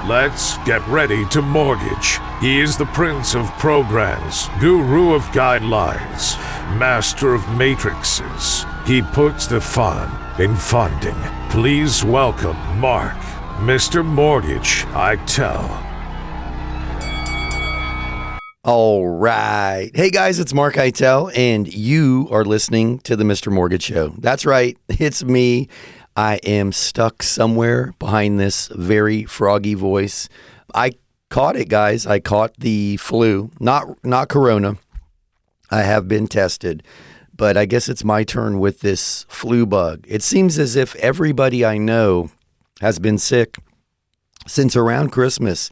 Let's get ready to mortgage. He is the prince of programs, guru of guidelines, master of matrices. He puts the fun in funding. Please welcome Mark, Mr. Mortgage Eitel. All right. Hey guys, it's Mark Eitel, and you are listening to the Mr. Mortgage Show. That's right. It's me. I am stuck somewhere behind this very froggy voice. I caught it, guys. I caught the flu, not corona. I have been tested, but I guess it's my turn with this flu bug. It seems as if everybody I know has been sick since around Christmas.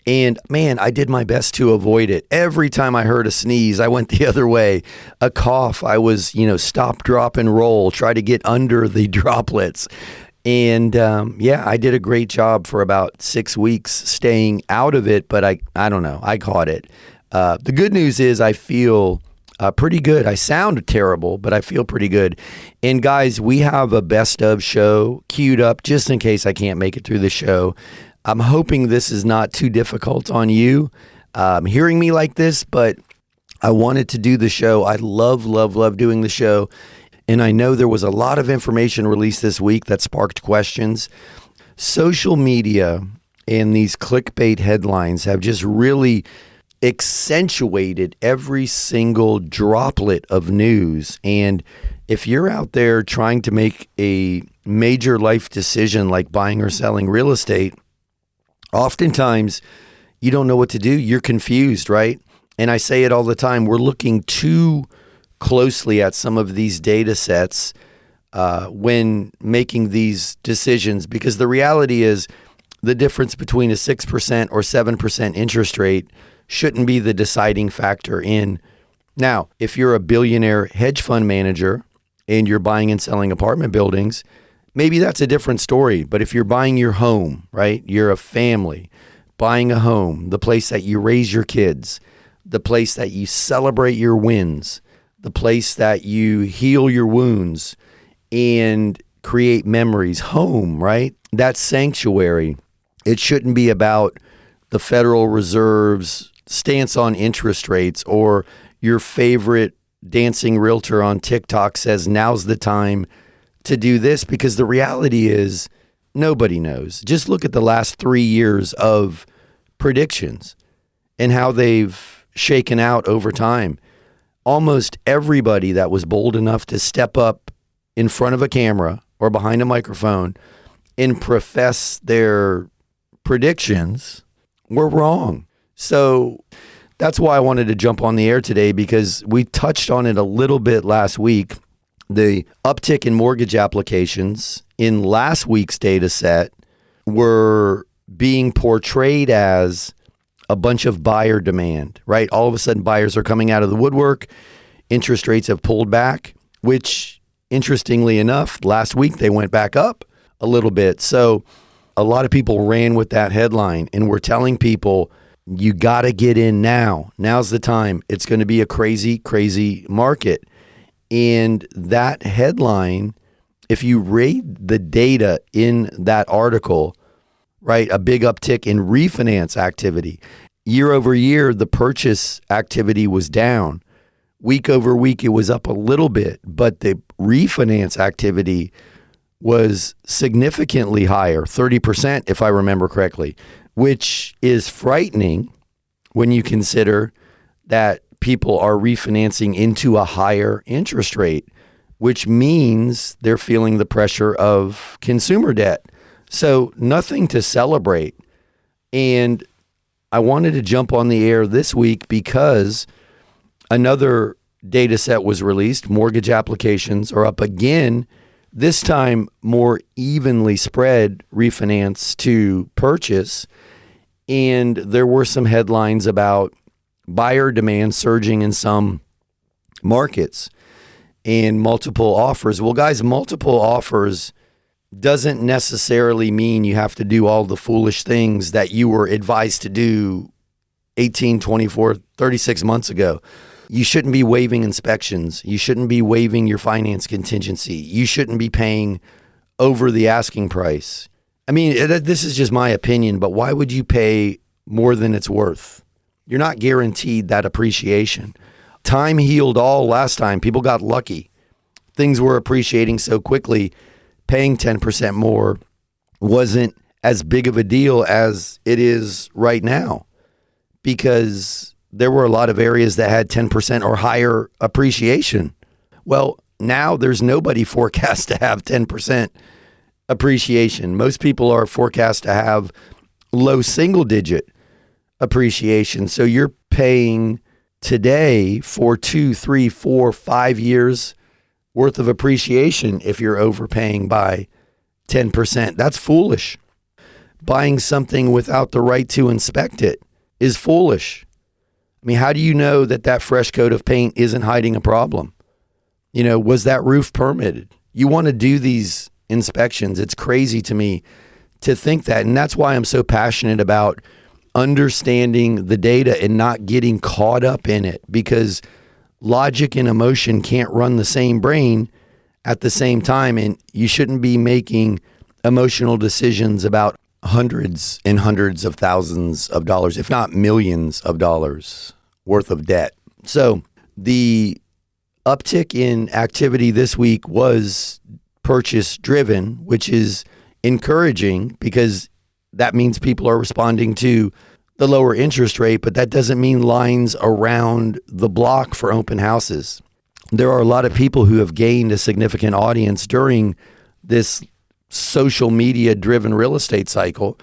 And man, I did my best to avoid it. Every time I heard a sneeze, I went the other way. A cough, I was, stop, drop, and roll, try to get under the droplets. And I did a great job for about 6 weeks staying out of it, but I don't know, I caught it. The good news is I feel pretty good. I sound terrible, but I feel pretty good. And guys, we have a best of show queued up just in case I can't make it through the show. I'm hoping this is not too difficult on you hearing me like this, but I wanted to do the show. I love doing the show. And I know there was a lot of information released this week that sparked questions. Social media and these clickbait headlines have just really accentuated every single droplet of news. And if you're out there trying to make a major life decision like buying or selling real estate, oftentimes, you don't know what to do. You're confused, right? And I say it all the time. We're looking too closely at some of these data sets when making these decisions, because the reality is the difference between a 6% or 7% interest rate shouldn't be the deciding factor in. Now, if you're a billionaire hedge fund manager and you're buying and selling apartment buildings, maybe that's a different story. But if you're buying your home, right? You're a family buying a home, the place that you raise your kids, the place that you celebrate your wins, the place that you heal your wounds and create memories, home, right? That sanctuary. It shouldn't be about the Federal Reserve's stance on interest rates or your favorite dancing realtor on TikTok says now's the time to do this, because the reality is nobody knows. Just look at the last 3 years of predictions and how they've shaken out over time. Almost everybody that was bold enough to step up in front of a camera or behind a microphone and profess their predictions were wrong. So that's why I wanted to jump on the air today, because we touched on it a little bit last week. The uptick in mortgage applications in last week's data set were being portrayed as a bunch of buyer demand, right? All of a sudden, buyers are coming out of the woodwork. Interest rates have pulled back, which, interestingly enough, last week they went back up a little bit. So a lot of people ran with that headline, and we're telling people, you got to get in now. Now's the time. It's going to be a crazy, crazy market. And that headline, if you read the data in that article, right, a big uptick in refinance activity. Year over year, the purchase activity was down. Week over week, it was up a little bit, but the refinance activity was significantly higher, 30%, if I remember correctly, which is frightening when you consider that people are refinancing into a higher interest rate, which means they're feeling the pressure of consumer debt. So nothing to celebrate. And I wanted to jump on the air this week because another data set was released. Mortgage applications are up again, this time more evenly spread refinance to purchase. And there were some headlines about buyer demand surging in some markets and multiple offers. Well, guys, multiple offers doesn't necessarily mean you have to do all the foolish things that you were advised to do 18, 24, 36 months ago. You shouldn't be waiving inspections. You shouldn't be waiving your finance contingency. You shouldn't be paying over the asking price. I mean, this is just my opinion, but why would you pay more than it's worth? You're not guaranteed that appreciation. Time healed all last time. People got lucky. Things were appreciating so quickly. Paying 10% more wasn't as big of a deal as it is right now, because there were a lot of areas that had 10% or higher appreciation. Well, now there's nobody forecast to have 10% appreciation. Most people are forecast to have low single digit appreciation. So you're paying today for 2, 3, 4, 5 years worth of appreciation if you're overpaying by 10%. That's foolish. Buying something without the right to inspect it is foolish. I mean, how do you know that that fresh coat of paint isn't hiding a problem? You know, was that roof permitted? You want to do these inspections. It's crazy to me to think that. And that's why I'm so passionate about understanding the data and not getting caught up in it, because logic and emotion can't run the same brain at the same time. And you shouldn't be making emotional decisions about hundreds and hundreds of thousands of dollars, if not millions of dollars worth of debt. So the uptick in activity this week was purchase driven, which is encouraging because that means people are responding to the lower interest rate, but that doesn't mean lines around the block for open houses. There are a lot of people who have gained a significant audience during this social media driven real estate cycle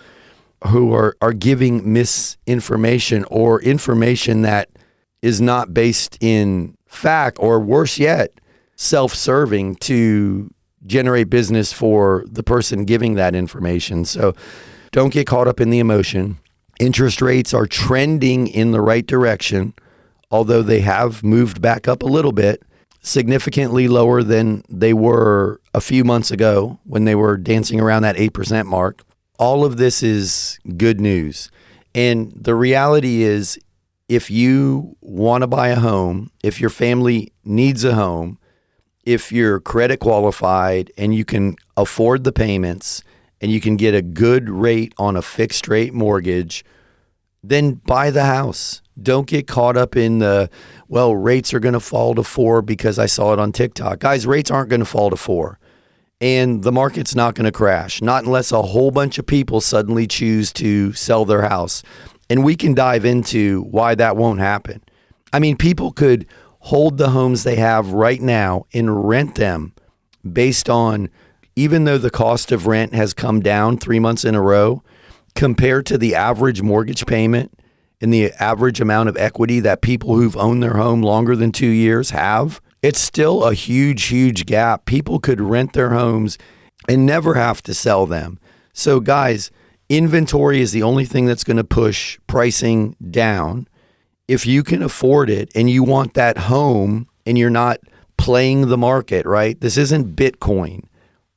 who are giving misinformation or information that is not based in fact, or worse yet, self-serving to generate business for the person giving that information. So don't get caught up in the emotion. Interest rates are trending in the right direction, although they have moved back up a little bit, significantly lower than they were a few months ago when they were dancing around that 8% mark. All of this is good news. And the reality is, if you want to buy a home, if your family needs a home, if you're credit qualified and you can afford the payments and you can get a good rate on a fixed rate mortgage, then buy the house. Don't get caught up in the, well, rates are going to fall to 4 because I saw it on TikTok. Guys, rates aren't going to fall to 4. And the market's not going to crash, not unless a whole bunch of people suddenly choose to sell their house. And we can dive into why that won't happen. I mean, people could hold the homes they have right now and rent them based on, even though the cost of rent has come down 3 months in a row, compared to the average mortgage payment and the average amount of equity that people who've owned their home longer than 2 years have, it's still a huge, huge gap. People could rent their homes and never have to sell them. So guys, inventory is the only thing that's going to push pricing down. If you can afford it and you want that home and you're not playing the market, right? This isn't Bitcoin.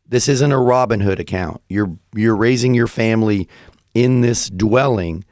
This isn't a Robinhood account. You're raising your family in this dwelling.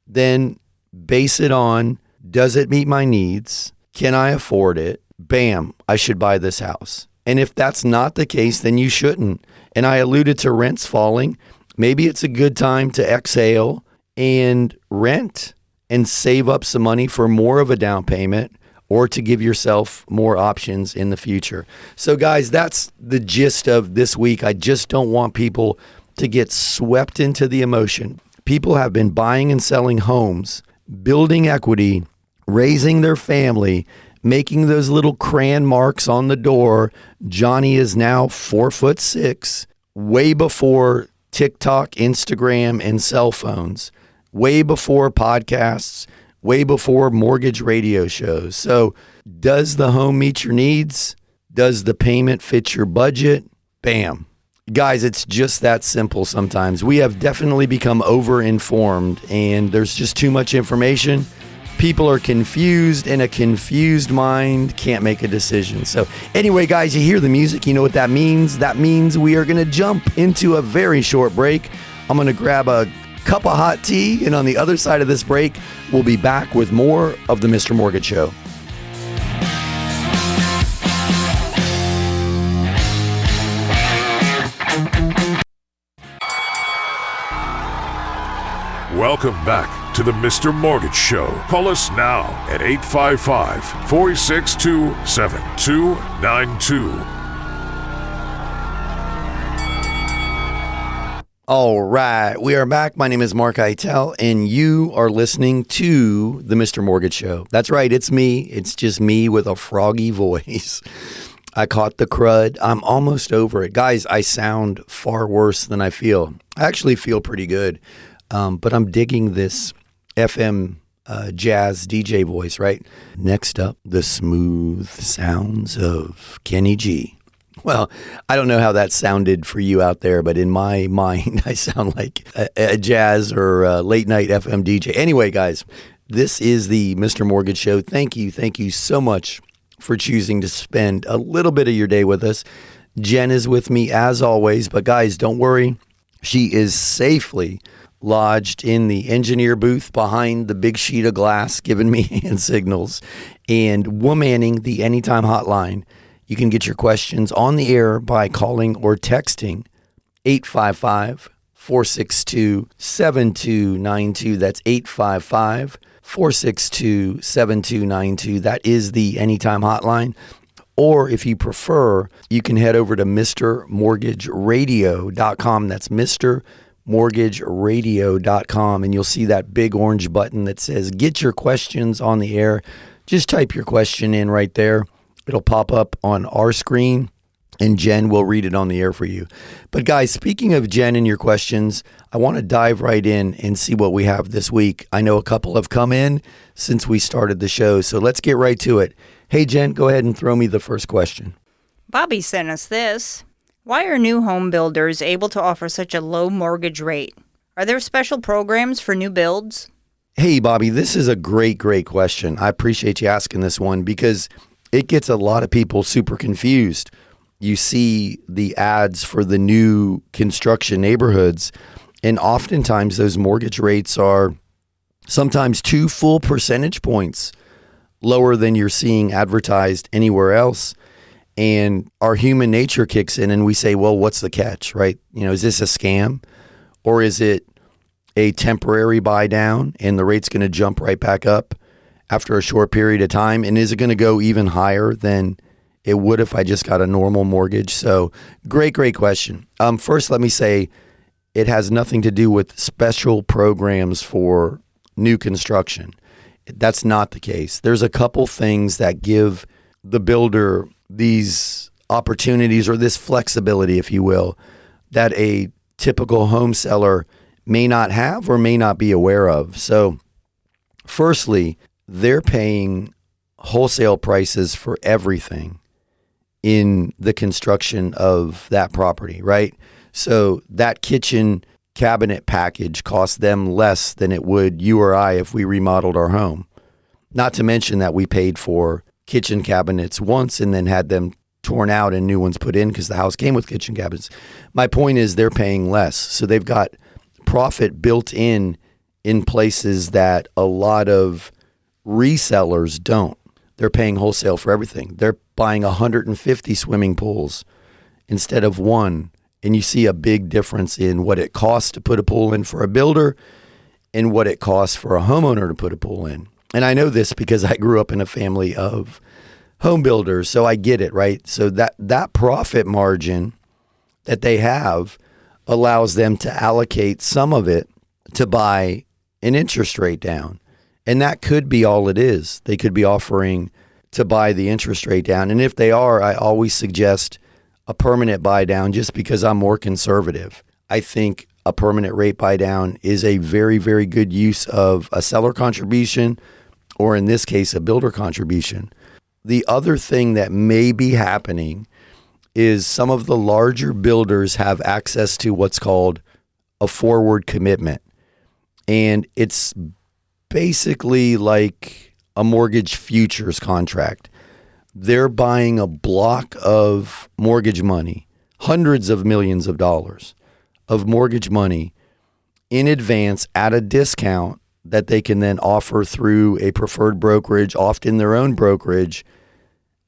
Then base it on, does it meet my needs? Can I afford it? Bam, I should buy this house. And if that's not the case, then you shouldn't. And I alluded to rents falling. Maybe it's a good time to exhale and rent and save up some money for more of a down payment, or to give yourself more options in the future. So guys, that's the gist of this week. I just don't want people to get swept into the emotion. People have been buying and selling homes, building equity, raising their family, making those little crayon marks on the door. Johnny is now 4'6", way before TikTok, Instagram, and cell phones, way before podcasts, way before mortgage radio shows. So does the home meet your needs? Does the payment fit your budget? Bam. Guys, it's just that simple sometimes. We have definitely become over-informed and there's just too much information. People are confused, and a confused mind can't make a decision. So anyway, guys, you hear the music. You know what that means? That means we are going to jump into a very short break. I'm going to grab a cup of hot tea, and on the other side of this break, we'll be back with more of the Mr. Mortgage Show. Welcome back to the Mr. Mortgage Show. Call us now at 855-462-7292. All right, we are back. My name is Mark Eitel, and you are listening to the Mr. Mortgage Show. That's right, it's me. It's just me with a froggy voice. I caught the crud. I'm almost over it. Guys, I sound far worse than I feel. I actually feel pretty good, but I'm digging this FM jazz DJ voice, right? Next up, the smooth sounds of Kenny G. Well, I don't know how that sounded for you out there, but in my mind, I sound like a jazz or a late night FM DJ. Anyway, guys, this is the Mr. Mortgage Show. Thank you so much for choosing to spend a little bit of your day with us. Jen is with me as always, but guys, don't worry. She is safely lodged in the engineer booth behind the big sheet of glass, giving me hand signals and womaning the Anytime hotline. You can get your questions on the air by calling or texting 855-462-7292. That's 855-462-7292. That is the Anytime hotline. Or if you prefer, you can head over to MrMortgageRadio.com. That's MrMortgageRadio.com. And you'll see that big orange button that says get your questions on the air. Just type your question in right there. It'll pop up on our screen, and Jen will read it on the air for you. But guys, speaking of Jen and your questions, I want to dive right in and see what we have this week. I know a couple have come in since we started the show, so let's get right to it. Hey, Jen, go ahead and throw me the first question. Bobby sent us this. Why are new home builders able to offer such a low mortgage rate? Are there special programs for new builds? Hey, Bobby, this is a great question. I appreciate you asking this one because it gets a lot of people super confused. You see the ads for the new construction neighborhoods, and oftentimes those mortgage rates are sometimes 2 full percentage points lower than you're seeing advertised anywhere else. And our human nature kicks in and we say, well, what's the catch, right? Is this a scam, or is it a temporary buy down and the rate's going to jump right back up after a short period of time? And is it going to go even higher than it would if I just got a normal mortgage? So great question. First, let me say it has nothing to do with special programs for new construction. That's not the case. There's a couple things that give the builder these opportunities or this flexibility, if you will, that a typical home seller may not have or may not be aware of. So firstly, they're paying wholesale prices for everything in the construction of that property, right? So that kitchen cabinet package costs them less than it would you or I if we remodeled our home. Not to mention that we paid for kitchen cabinets once and then had them torn out and new ones put in because the house came with kitchen cabinets. My point is they're paying less. So they've got profit built in places that a lot of resellers don't. They're paying wholesale for everything. They're buying 150 swimming pools instead of one. And you see a big difference in what it costs to put a pool in for a builder and what it costs for a homeowner to put a pool in. And I know this because I grew up in a family of home builders, so I get it, right? So that profit margin that they have allows them to allocate some of it to buy an interest rate down. And that could be all it is. They could be offering to buy the interest rate down. And if they are, I always suggest a permanent buy down just because I'm more conservative. I think a permanent rate buy down is a very, very good use of a seller contribution, or in this case, a builder contribution. The other thing that may be happening is some of the larger builders have access to what's called a forward commitment. And it's basically like a mortgage futures contract. They're buying a block of mortgage money, hundreds of millions of dollars of mortgage money in advance at a discount that they can then offer through a preferred brokerage, often their own brokerage,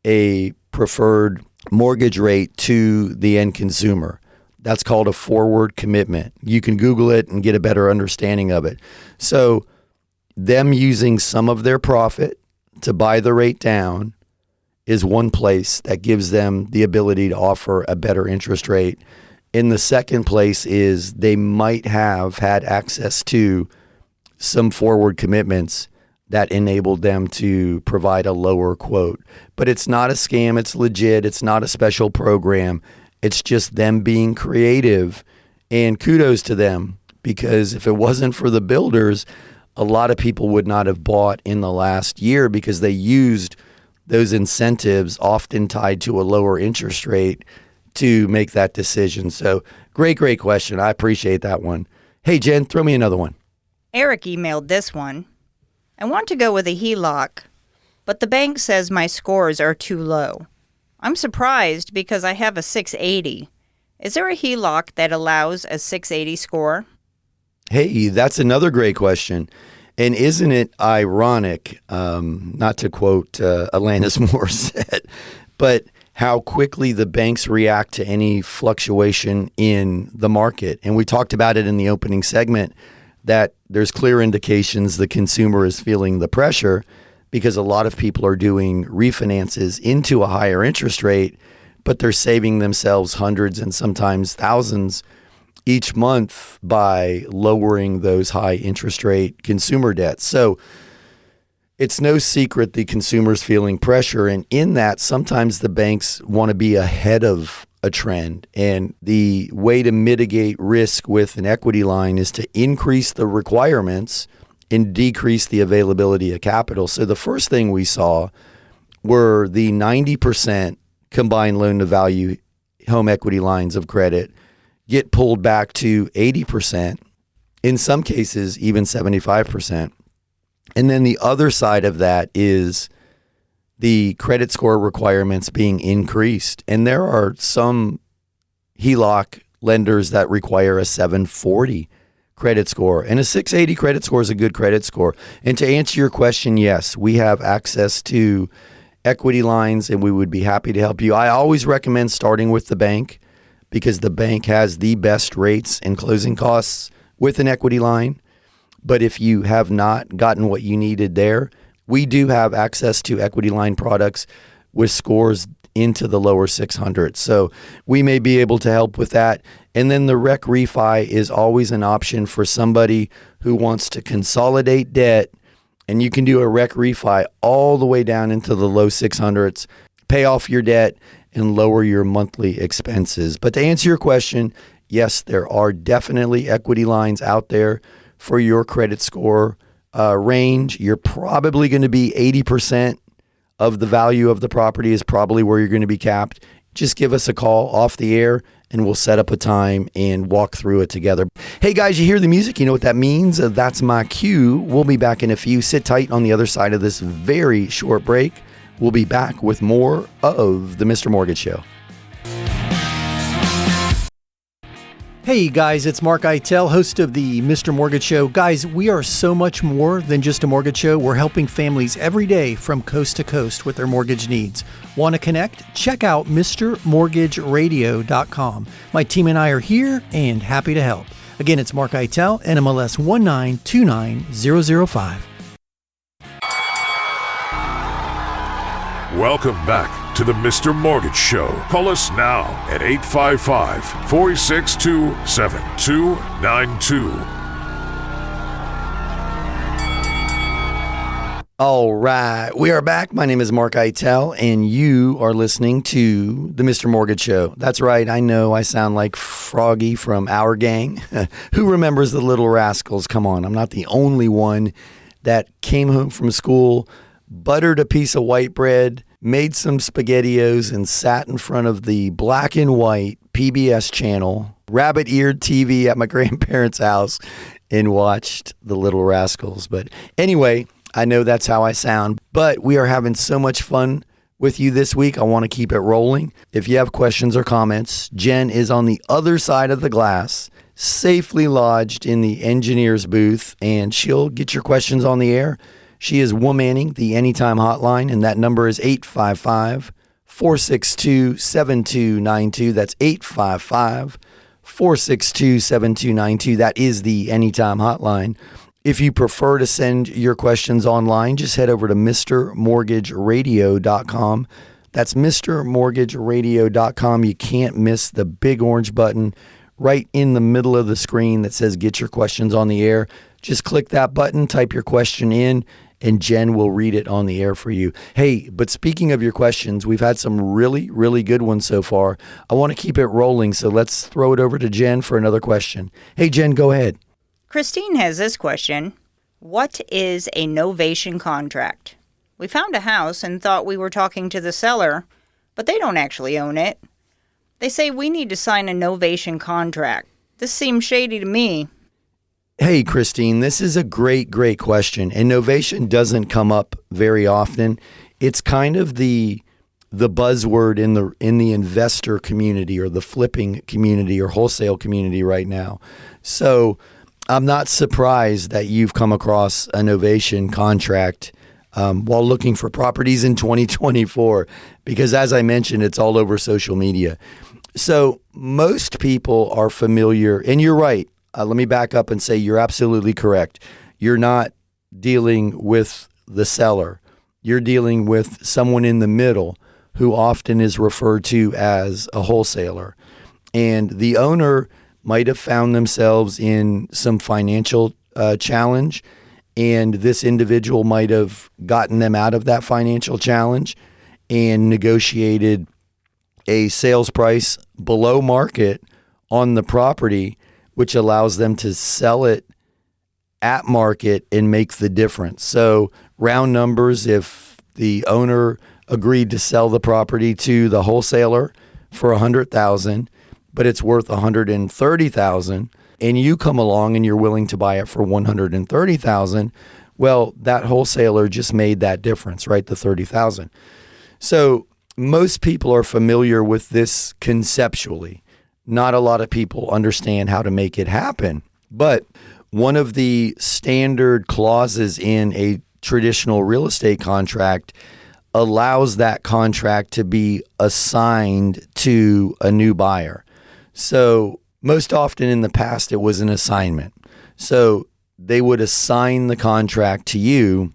a preferred mortgage rate to the end consumer. That's called a forward commitment. You can Google it and get a better understanding of it. So them using some of their profit to buy the rate down is one place that gives them the ability to offer a better interest rate. In the second place is they might have had access to some forward commitments that enabled them to provide a lower quote. But it's not a scam. It's legit. It's not a special program. It's just them being creative, and kudos to them, because if it wasn't for the builders, a lot of people would not have bought in the last year because they used those incentives, often tied to a lower interest rate, to make that decision. So great question. I appreciate that one. Hey, Jen, throw me another one. Eric emailed this one. I want to go with a HELOC, but the bank says my scores are too low. I'm surprised because I have a 680. Is there a HELOC that allows a 680 score? Hey, that's another great question. And isn't it ironic, not to quote Alanis Morissette, but how quickly the banks react to any fluctuation in the market. And we talked about it in the opening segment, that there's clear indications the consumer is feeling the pressure because a lot of people are doing refinances into a higher interest rate, but they're saving themselves hundreds and sometimes thousands each month by lowering those high interest rate consumer debts. So it's no secret the consumer's feeling pressure. And in that, sometimes the banks want to be ahead of a trend. And the way to mitigate risk with an equity line is to increase the requirements and decrease the availability of capital. So the first thing we saw were the 90% combined loan to value home equity lines of credit get pulled back to 80%, in some cases even 75%. And then the other side of that is the credit score requirements being increased. And there are some HELOC lenders that require a 740 credit score. And a 680 credit score is a good credit score. And to answer your question, yes, we have access to equity lines and we would be happy to help you. I always recommend starting with the bank because the bank has the best rates and closing costs with an equity line. But if you have not gotten what you needed there, we do have access to equity line products with scores into the lower 600s. So we may be able to help with that. And then the rec refi is always an option for somebody who wants to consolidate debt. And you can do a rec refi all the way down into the low 600s, pay off your debt and lower your monthly expenses. But to answer your question, yes, there are definitely equity lines out there for your credit score range. You're probably going to be 80% of the value of the property is probably where you're going to be capped. Just give us a call off the air and we'll set up a time and walk through it together. Hey guys, you hear the music? You know what that means? That's my cue. We'll be back in a few. Sit tight on the other side of this very short break. We'll be back with more of the Mr. Mortgage Show. Hey guys, it's Mark Eitel, host of the Mr. Mortgage Show. Guys, we are so much more than just a mortgage show. We're helping families every day from coast to coast with their mortgage needs. Want to connect? Check out MrMortgageRadio.com. My team and I are here and happy to help. Again, it's Mark Eitel, NMLS 1929005. Welcome back to the Mr. Mortgage Show. Call us now at 855-462-7292. All right, we are back. My name is Mark Eitel, and you are listening to the Mr. Mortgage Show. That's right. I know I sound like Froggy from Our Gang. Who remembers the Little Rascals? Come on, I'm not the only one that came home from school, buttered a piece of white bread, made some SpaghettiOs, and sat in front of the black and white PBS channel, rabbit-eared TV at my grandparents' house, and watched the Little Rascals. But anyway, I know that's how I sound, but we are having so much fun with you this week. I want to keep it rolling. If you have questions or comments, Jen is on the other side of the glass, safely lodged in the engineer's booth, and she'll get your questions on the air. She is womanning the Anytime hotline, and that number is 855-462-7292. That's 855 462-7292. That is the Anytime hotline. If you prefer to send your questions online, just head over to mrmortgageradio.com. That's mrmortgageradio.com. You can't miss the big orange button right in the middle of the screen that says get your questions on the air. Just click that button, type your question in, and Jen will read it on the air for you. Hey, but speaking of your questions, we've had some really, really good ones so far. I want to keep it rolling, so let's throw it over to Jen for another question. Hey, Jen, go ahead. Christine has this question. What is a novation contract? We found a house and thought we were talking to the seller, but they don't actually own it. They say we need to sign a novation contract. This seems shady to me. Hey, Christine, this is a great, great question. And novation doesn't come up very often. It's kind of the buzzword in the investor community or the flipping community or wholesale community right now. So I'm not surprised that you've come across a novation contract while looking for properties in 2024, because as I mentioned, it's all over social media. So most people are familiar, and you're right. Let me back up and say you're absolutely correct. You're not dealing with the seller. You're dealing with someone in the middle who often is referred to as a wholesaler. And the owner might have found themselves in some financial challenge, and this individual might have gotten them out of that financial challenge and negotiated a sales price below market on the property, which allows them to sell it at market and make the difference. So round numbers, if the owner agreed to sell the property to the wholesaler for $100,000, but it's worth $130,000, and you come along and you're willing to buy it for $130,000, well, that wholesaler just made that difference, right? The $30,000. So most people are familiar with this conceptually. Not a lot of people understand how to make it happen. But one of the standard clauses in a traditional real estate contract allows that contract to be assigned to a new buyer. So most often in the past, it was an assignment. So they would assign the contract to you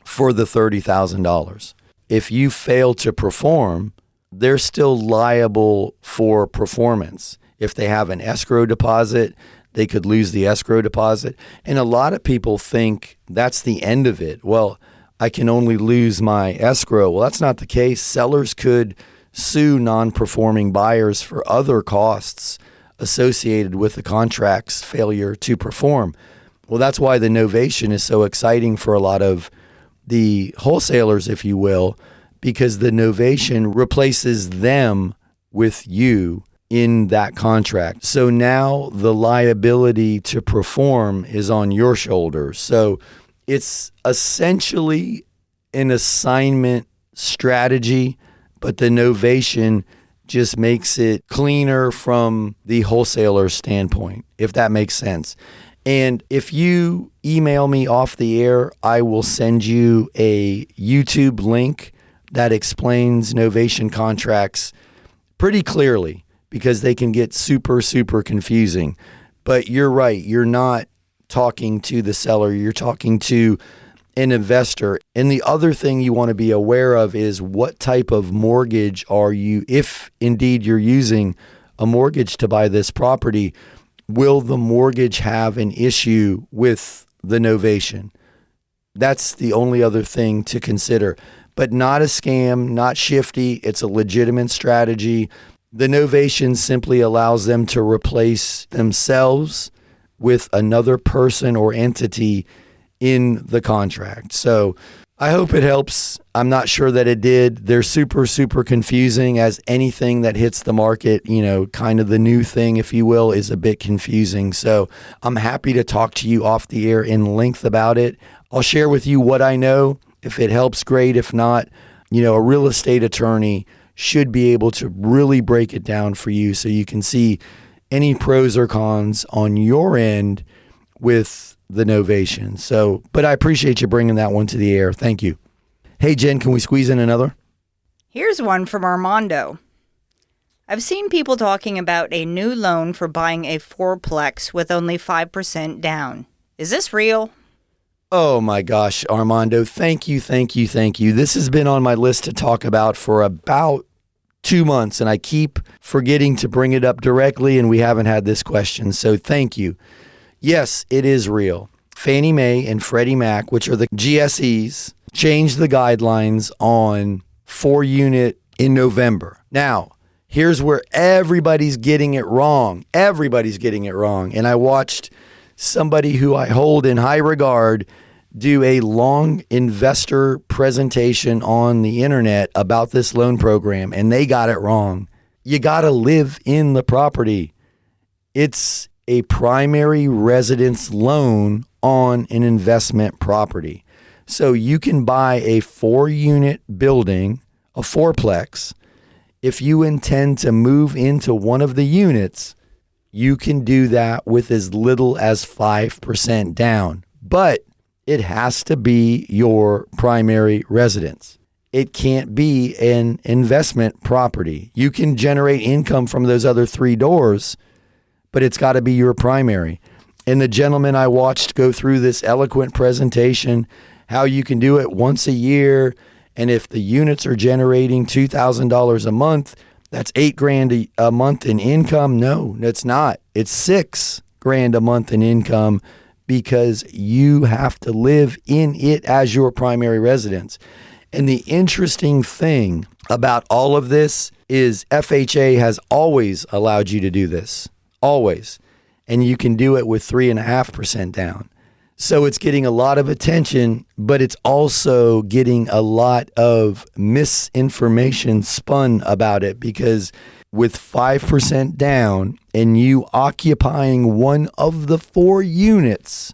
for the $30,000. If you fail to perform, they're still liable for performance. If they have an escrow deposit, they could lose the escrow deposit. And a lot of people think that's the end of it. Well, I can only lose my escrow. Well, that's not the case. Sellers could sue non-performing buyers for other costs associated with the contract's failure to perform. Well, that's why the novation is so exciting for a lot of the wholesalers, if you will, because the novation replaces them with you in that contract. So now the liability to perform is on your shoulders. So it's essentially an assignment strategy, but the novation just makes it cleaner from the wholesaler standpoint, if that makes sense. And if you email me off the air, I will send you a YouTube link that explains novation contracts pretty clearly, because they can get super, super confusing. But you're right. You're not talking to the seller. You're talking to an investor. And the other thing you want to be aware of is what type of mortgage are you, if indeed you're using a mortgage to buy this property, will the mortgage have an issue with the novation? That's the only other thing to consider. But not a scam, not shifty. It's a legitimate strategy. The novation simply allows them to replace themselves with another person or entity in the contract. So I hope it helps. I'm not sure that it did. They're super, super confusing, as anything that hits the market, kind of the new thing, if you will, is a bit confusing. So I'm happy to talk to you off the air in length about it. I'll share with you what I know. If it helps, great. If not, a real estate attorney should be able to really break it down for you so you can see any pros or cons on your end with the novation. So, but I appreciate you bringing that one to the air. Thank you. Hey, Jen, can we squeeze in another? Here's one from Armando. I've seen people talking about a new loan for buying a fourplex with only 5% down. Is this real? Oh my gosh, Armando, thank you. This has been on my list to talk about for about 2 months, and I keep forgetting to bring it up directly, and we haven't had this question, so thank you. Yes, it is real. Fannie Mae and Freddie Mac, which are the GSEs, changed the guidelines on 4-unit in November. Now, here's where everybody's getting it wrong. And I watched somebody who I hold in high regard do a long investor presentation on the internet about this loan program, and they got it wrong. You got to live in the property. It's a primary residence loan on an investment property. So you can buy a 4-unit building, a fourplex. If you intend to move into one of the units, you can do that with as little as 5% down. But it has to be your primary residence. It can't be an investment property. You can generate income from those other 3 doors, but it's got to be your primary. And the gentleman I watched go through this eloquent presentation, how you can do it once a year, and if the units are generating $2,000 a month, that's $8,000 a month in income. No, it's not. It's $6,000 a month in income, because you have to live in it as your primary residence. And the interesting thing about all of this is FHA has always allowed you to do this. Always. And you can do it with 3.5% down. So it's getting a lot of attention, but it's also getting a lot of misinformation spun about it, because with 5% down and you occupying one of the 4 units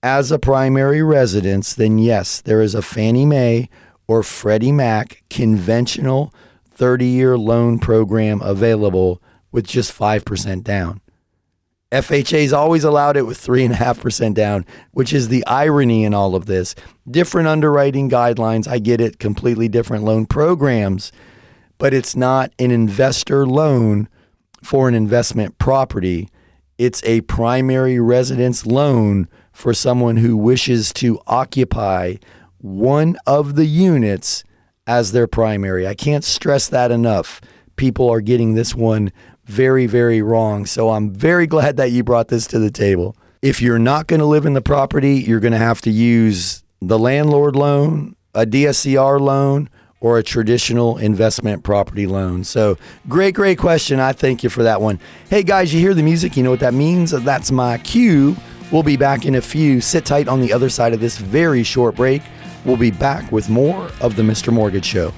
as a primary residence, then yes, there is a Fannie Mae or Freddie Mac conventional 30-year loan program available with just 5% down. FHA's always allowed it with 3.5% down, which is the irony in all of this. Different underwriting guidelines, I get it, completely different loan programs, but it's not an investor loan for an investment property. It's a primary residence loan for someone who wishes to occupy one of the units as their primary. I can't stress that enough. People are getting this one very, very wrong. So I'm very glad that you brought this to the table. If you're not going to live in the property, you're going to have to use the landlord loan, a DSCR loan, or a traditional investment property loan. So great question. I thank you for that one. Hey guys, you hear the music. You know what that means? That's my cue. We'll be back in a few. Sit tight on the other side of this very short break. We'll be back with more of the Mr. Mortgage Show.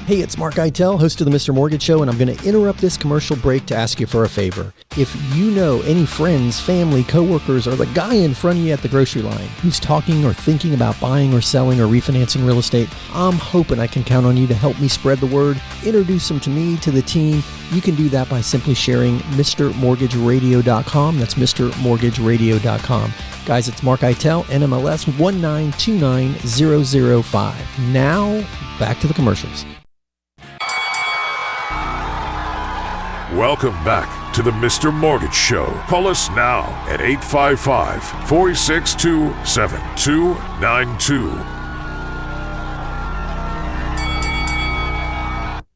Hey, it's Mark Eitel, host of the Mr. Mortgage Show, and I'm going to interrupt this commercial break to ask you for a favor. If you know any friends, family, coworkers, or the guy in front of you at the grocery line who's talking or thinking about buying or selling or refinancing real estate, I'm hoping I can count on you to help me spread the word, introduce them to me, to the team. You can do that by simply sharing MrMortgageRadio.com. That's MrMortgageRadio.com. Guys, it's Mark Eitel, NMLS 1929005. Now, back to the commercials. Welcome back to the Mr. Mortgage Show. Call us now at 855-462-7292.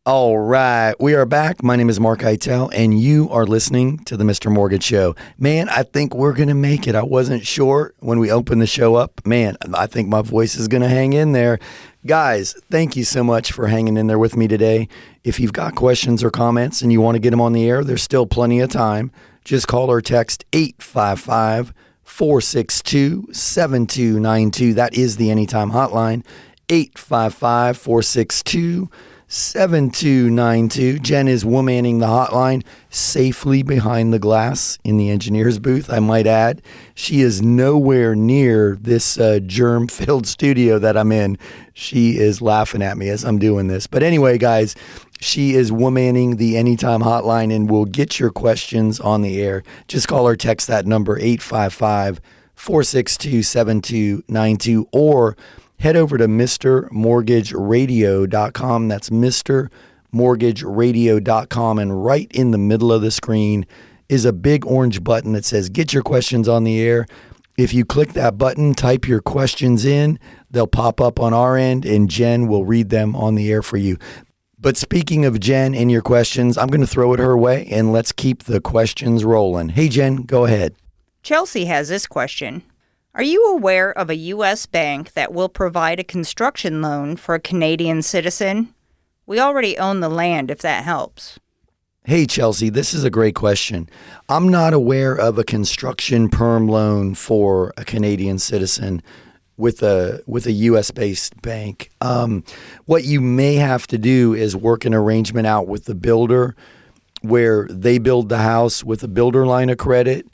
All right, we are back. My name is Mark Eitel, and you are listening to the Mr. Mortgage Show. Man, I think we're going to make it. I wasn't sure when we opened the show up. Man, I think my voice is going to hang in there. Guys, thank you so much for hanging in there with me today. If you've got questions or comments and you want to get them on the air, there's still plenty of time. Just call or text 855-462-7292. That is the Anytime Hotline, 855-462-7292. Jen is womanning the hotline safely behind the glass in the engineer's booth, I might add. She is nowhere near this germ-filled studio that I'm in. She is laughing at me as I'm doing this. But anyway, guys, she is womanning the Anytime Hotline and will get your questions on the air. Just call or text that number, 855-462-7292, or head over to MrMortgageRadio.com. That's Mr. MrMortgageRadio.com, and right in the middle of the screen is a big orange button that says get your questions on the air. If you click that button, type your questions in, they'll pop up on our end and Jen will read them on the air for you. But speaking of Jen and your questions, I'm going to throw it her way and let's keep the questions rolling. Hey, Jen, go ahead. Chelsea has this question. Are you aware of a U.S. bank that will provide a construction loan for a Canadian citizen? We already own the land, if that helps. Hey, Chelsea, this is a great question. I'm not aware of a construction perm loan for a Canadian citizen with a U.S.-based bank. What you may have to do is work an arrangement out with the builder where they build the house with a builder line of credit,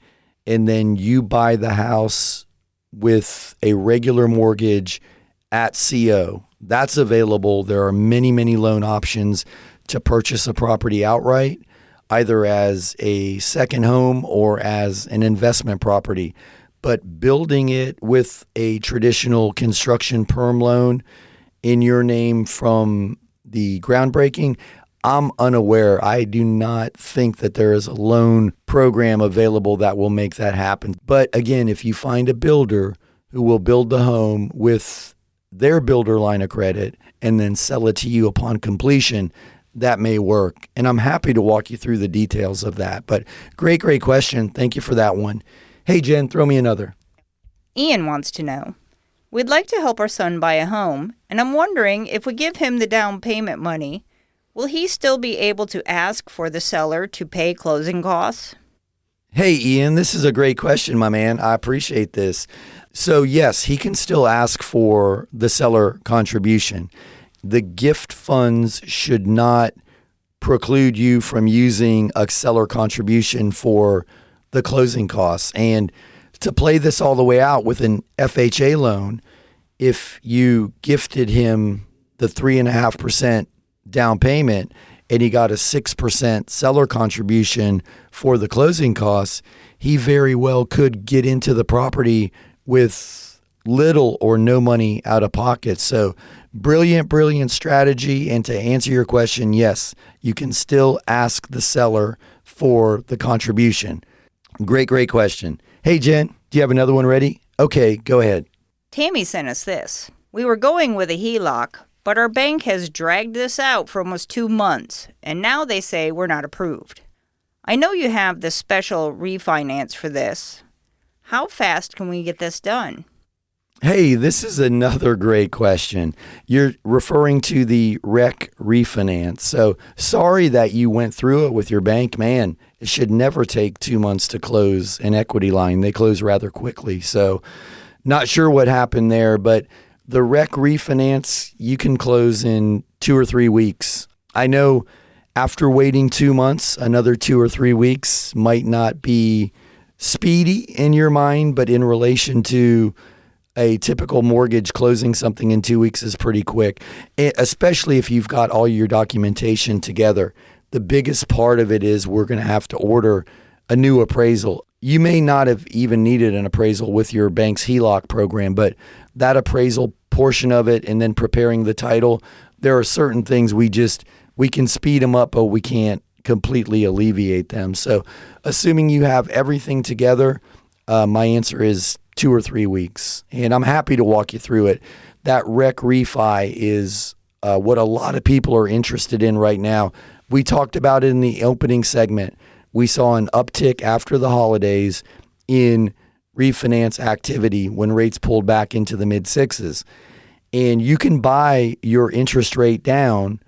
and then you buy the house with a regular mortgage at CO. That's available. There are many, many loan options to purchase a property outright, either as a second home or as an investment property. But building it with a traditional construction perm loan in your name from the groundbreaking, I'm unaware. I do not think that there is a loan program available that will make that happen. But again, if you find a builder who will build the home with their builder line of credit and then sell it to you upon completion, that may work. And I'm happy to walk you through the details of that. But great question. Thank you for that one. Hey, Jen, throw me another. Ian wants to know. We'd like to help our son buy a home, and I'm wondering if we give him the down payment money, will he still be able to ask for the seller to pay closing costs? Hey, Ian, this is a great question, my man. I appreciate this. So, yes, he can still ask for the seller contribution. The gift funds should not preclude you from using a seller contribution for the closing costs. And to play this all the way out with an FHA loan, if you gifted him the 3.5% down payment and he got a 6% seller contribution for the closing costs, he very well could get into the property with little or no money out of pocket. So brilliant strategy. And to answer your question, yes, you can still ask the seller for the contribution. Great question. Hey, Jen, do you have another one ready? Okay, go ahead. Tammy sent us this. We were going with a HELOC, but our bank has dragged this out for almost 2 months, and now they say we're not approved. I know you have the special refinance for this. How fast can we get this done? Hey, this is another great question. You're referring to the REC refinance. So sorry that you went through it with your bank. Man, it should never take 2 months to close an equity line. They close rather quickly. So not sure what happened there, but the REC refinance, you can close in 2 or 3 weeks. I know after waiting 2 months, another 2 or 3 weeks might not be speedy in your mind, but in relation to a typical mortgage, closing something in 2 weeks is pretty quick, especially if you've got all your documentation together. The biggest part of it is we're going to have to order a new appraisal. You may not have even needed an appraisal with your bank's HELOC program, but that appraisal portion of it and then preparing the title, there are certain things we can speed them up, but we can't completely alleviate them. So assuming you have everything together, my answer is 2 or 3 weeks. And I'm happy to walk you through it. That REC refi is what a lot of people are interested in right now. We talked about it in the opening segment. We saw an uptick after the holidays in refinance activity when rates pulled back into the mid-sixes. And you can buy your interest rate down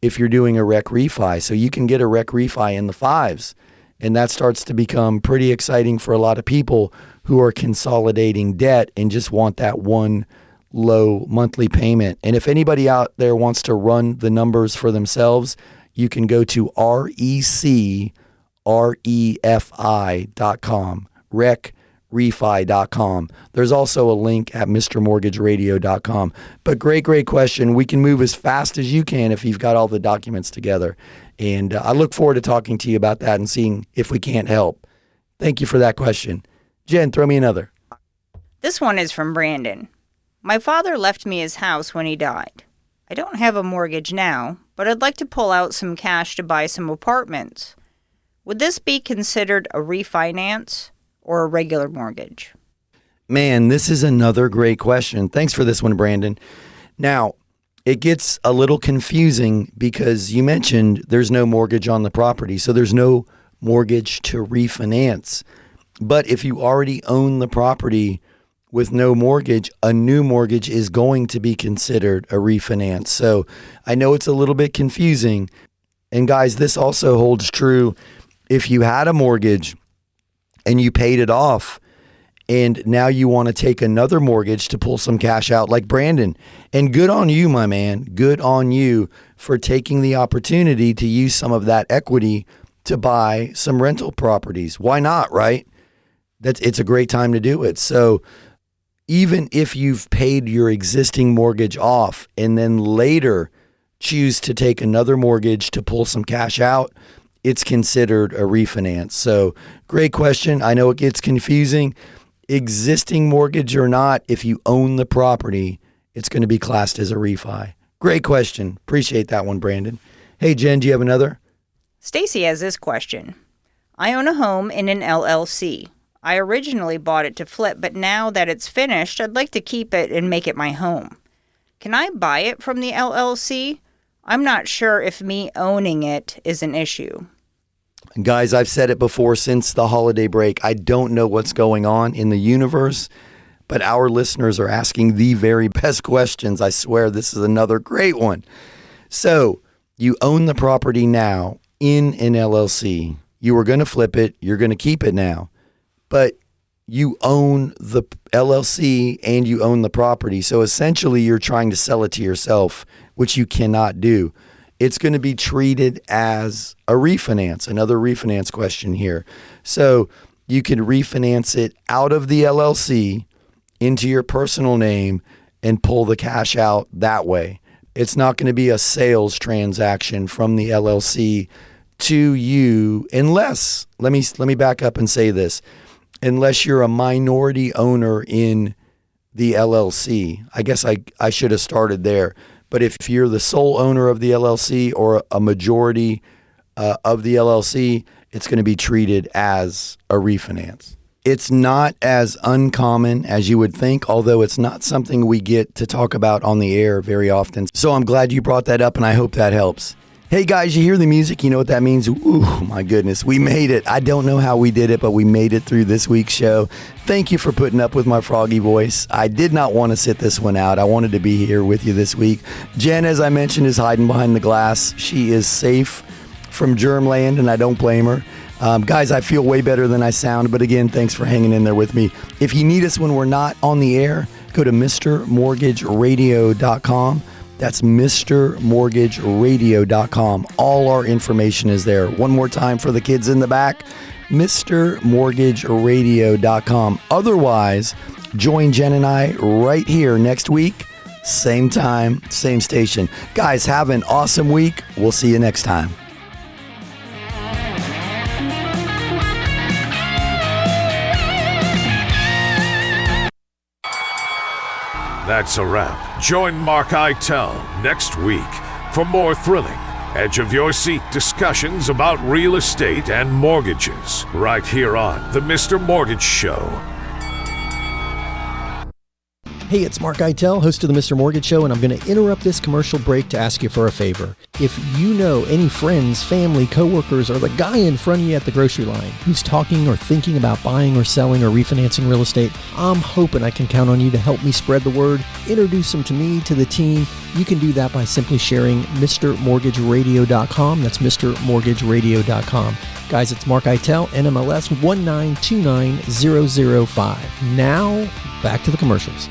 if you're doing a REC refi. So you can get a REC refi in the 5s. And that starts to become pretty exciting for a lot of people who are consolidating debt and just want that one low monthly payment. And if anybody out there wants to run the numbers for themselves, you can go to recrefi.com, recrefi.com. There's also a link at MrMortgageRadio.com. But great question. We can move as fast as you can if you've got all the documents together. And I look forward to talking to you about that and seeing if we can't help. Thank you for that question. Jen, throw me another. This one is from Brandon. My father left me his house when he died. I don't have a mortgage now, but I'd like to pull out some cash to buy some apartments. Would this be considered a refinance or a regular mortgage? Man, this is another great question. Thanks for this one, Brandon. Now, it gets a little confusing because you mentioned there's no mortgage on the property, so there's no mortgage to refinance. But if you already own the property with no mortgage, a new mortgage is going to be considered a refinance. So I know it's a little bit confusing. And guys, this also holds true if you had a mortgage and you paid it off and now you want to take another mortgage to pull some cash out like Brandon. And good on you, my man. Good on you for taking the opportunity to use some of that equity to buy some rental properties. Why not, right? It's a great time to do it. So even if you've paid your existing mortgage off and then later choose to take another mortgage to pull some cash out, it's considered a refinance. So great question. I know it gets confusing. Existing mortgage or not, if you own the property, it's going to be classed as a refi. Great question. Appreciate that one, Brandon. Hey, Jen, do you have another? Stacy has this question. I own a home in an LLC. I originally bought it to flip, but now that it's finished, I'd like to keep it and make it my home. Can I buy it from the LLC? I'm not sure if me owning it is an issue. Guys, I've said it before since the holiday break. I don't know what's going on in the universe, but our listeners are asking the very best questions. I swear this is another great one. So you own the property now in an LLC. You were going to flip it. You're going to keep it now. But you own the LLC and you own the property. So essentially you're trying to sell it to yourself, which you cannot do. It's going to be treated as a refinance, another refinance question here. So you can refinance it out of the LLC into your personal name and pull the cash out that way. It's not going to be a sales transaction from the LLC to you unless, let me back up and say this. Unless you're a minority owner in the LLC. I guess I should have started there. But if you're the sole owner of the LLC or a majority of the LLC, it's going to be treated as a refinance. It's not as uncommon as you would think, although it's not something we get to talk about on the air very often. So I'm glad you brought that up, and I hope that helps. Hey guys, you hear the music? You know what that means? Ooh, my goodness, we made it. I don't know how we did it, but we made it through this week's show. Thank you for putting up with my froggy voice. I did not want to sit this one out. I wanted to be here with you this week. Jen, as I mentioned, is hiding behind the glass. She is safe from germland, and I don't blame her. Guys, I feel way better than I sound, but again, thanks for hanging in there with me. If you need us when we're not on the air, go to MrMortgageRadio.com. That's MrMortgageRadio.com. All our information is there. One more time for the kids in the back, MrMortgageRadio.com. Otherwise, join Jen and I right here next week, same time, same station. Guys, have an awesome week. We'll see you next time. That's a wrap. Join Mark Eitel next week for more thrilling, edge-of-your-seat discussions about real estate and mortgages right here on The Mr. Mortgage Show. Hey, it's Mark Eitel, host of the Mr. Mortgage Show, and I'm going to interrupt this commercial break to ask you for a favor. If you know any friends, family, coworkers, or the guy in front of you at the grocery line who's talking or thinking about buying or selling or refinancing real estate, I'm hoping I can count on you to help me spread the word, introduce them to me, to the team. You can do that by simply sharing MrMortgageRadio.com. That's MrMortgageRadio.com. Guys, it's Mark Eitel, NMLS 1929005. Now, back to the commercials.